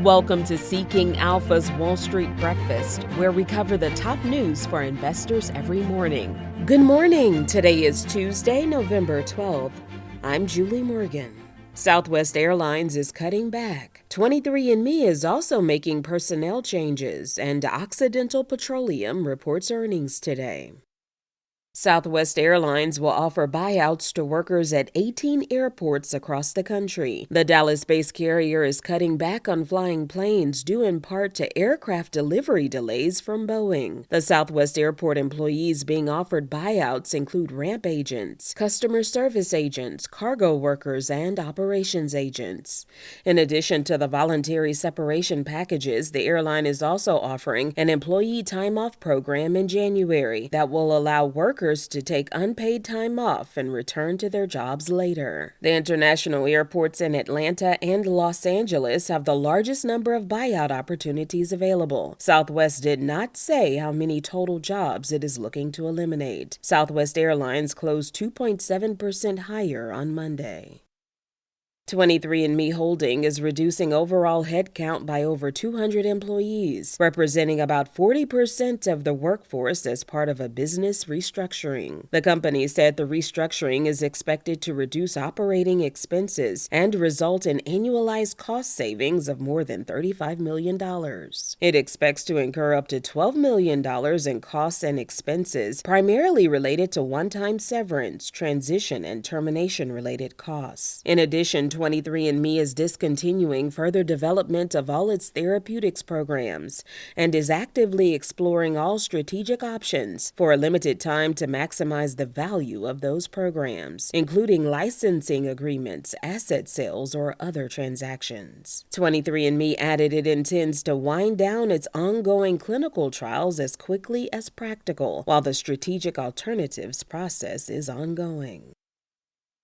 Welcome to Seeking Alpha's Wall Street Breakfast, where we cover the top news for investors every morning. Good morning. Today is Tuesday, November 12th. I'm Julie Morgan. Southwest Airlines is cutting back. 23andMe is also making personnel changes, and Occidental Petroleum reports earnings today. Southwest Airlines will offer buyouts to workers at 18 airports across the country. The Dallas-based carrier is cutting back on flying planes due in part to aircraft delivery delays from Boeing. The Southwest Airport employees being offered buyouts include ramp agents, customer service agents, cargo workers, and operations agents. In addition to the voluntary separation packages, the airline is also offering an employee time-off program in January that will allow workers to take unpaid time off and return to their jobs later. The international airports in Atlanta and Los Angeles have the largest number of buyout opportunities available. Southwest did not say how many total jobs it is looking to eliminate. Southwest Airlines closed 2.7% higher on Monday. 23andMe Holding is reducing overall headcount by over 200 employees, representing about 40% of the workforce as part of a business restructuring. The company said the restructuring is expected to reduce operating expenses and result in annualized cost savings of more than $35 million. It expects to incur up to $12 million in costs and expenses, primarily related to one-time severance, transition, and termination-related costs. In addition, 23andMe is discontinuing further development of all its therapeutics programs and is actively exploring all strategic options for a limited time to maximize the value of those programs, including licensing agreements, asset sales, or other transactions. 23andMe added it intends to wind down its ongoing clinical trials as quickly as practical, while the strategic alternatives process is ongoing.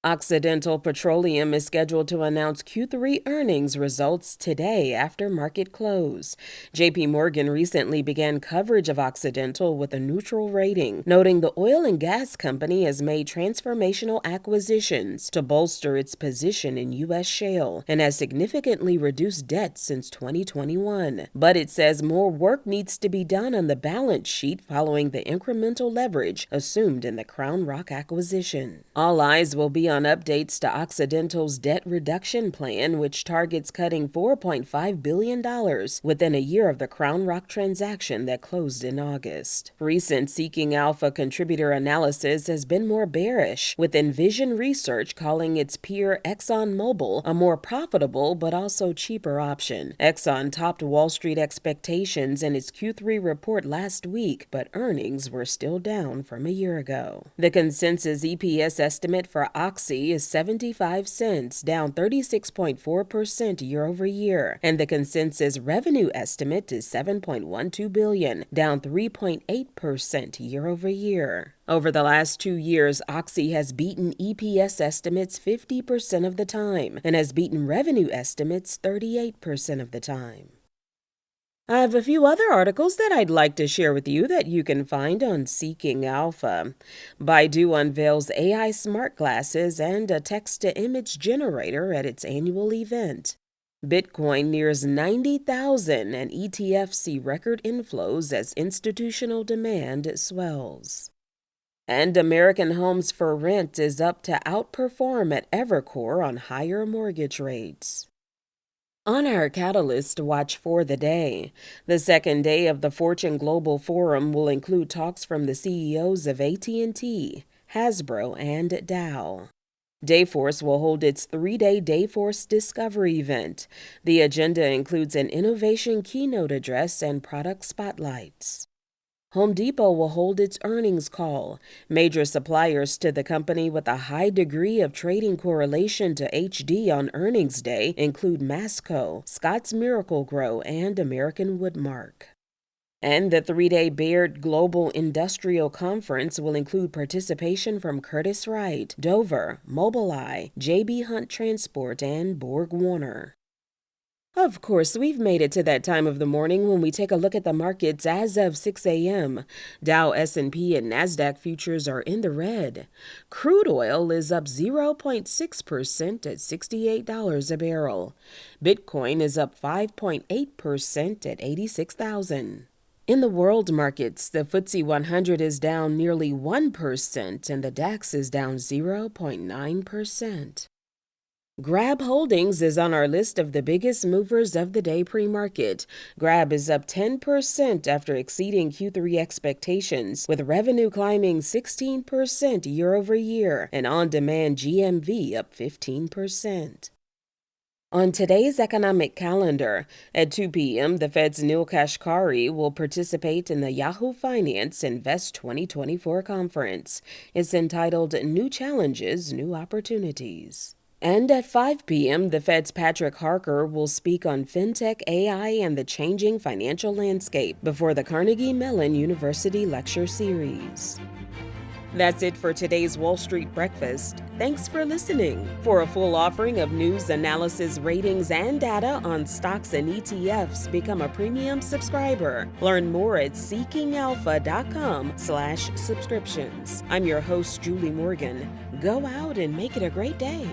Occidental Petroleum is scheduled to announce Q3 earnings results today after market close. J.P. Morgan recently began coverage of Occidental with a neutral rating, noting the oil and gas company has made transformational acquisitions to bolster its position in U.S. shale and has significantly reduced debt since 2021. But it says more work needs to be done on the balance sheet following the incremental leverage assumed in the Crown Rock acquisition. All eyes will be on updates to Occidental's debt reduction plan, which targets cutting $4.5 billion within a year of the Crown Rock transaction that closed in August. Recent Seeking Alpha contributor analysis has been more bearish, with Envision Research calling its peer ExxonMobil a more profitable but also cheaper option. Exxon topped Wall Street expectations in its Q3 report last week, but earnings were still down from a year ago. The consensus EPS estimate for Oxy is 75 cents, down 36.4% year over year, and the consensus revenue estimate is $7.12 billion, down 3.8% year over year. Over the last 2 years, Oxy has beaten EPS estimates 50% of the time and has beaten revenue estimates 38% of the time. I have a few other articles that I'd like to share with you that you can find on Seeking Alpha. Baidu unveils AI smart glasses and a text-to-image generator at its annual event. Bitcoin nears 90,000 and ETFs see record inflows as institutional demand swells. And American Homes for Rent is up to outperform at Evercore on higher mortgage rates. On our Catalyst Watch for the day, the second day of the Fortune Global Forum will include talks from the CEOs of AT&T, Hasbro, and Dow. Dayforce will hold its 3-day Dayforce Discovery event. The agenda includes an innovation keynote address and product spotlights. Home Depot will hold its earnings call. Major suppliers to the company with a high degree of trading correlation to HD on earnings day include Masco, Scotts Miracle-Gro, and American Woodmark. And the 3-day Baird Global Industrial Conference will include participation from Curtiss-Wright, Dover, Mobileye, J.B. Hunt Transport, and Borg Warner. Of course, we've made it to that time of the morning when we take a look at the markets as of 6 a.m. Dow, S&P, and Nasdaq futures are in the red. Crude oil is up 0.6% at $68 a barrel. Bitcoin is up 5.8% at 86,000. In the world markets, the FTSE 100 is down nearly 1% and the DAX is down 0.9%. Grab Holdings is on our list of the biggest movers of the day pre-market. Grab is up 10% after exceeding Q3 expectations, with revenue climbing 16% year over year and on-demand GMV up 15%. On today's economic calendar, at 2 p.m., the Fed's Neel Kashkari will participate in the Yahoo Finance Invest 2024 conference. It's entitled New Challenges, New Opportunities. And at 5 p.m., the Fed's Patrick Harker will speak on fintech, AI, and the changing financial landscape before the Carnegie Mellon University Lecture Series. That's it for today's Wall Street Breakfast. Thanks for listening. For a full offering of news, analysis, ratings, and data on stocks and ETFs, become a premium subscriber. Learn more at seekingalpha.com/subscriptions. I'm your host, Julie Morgan. Go out and make it a great day.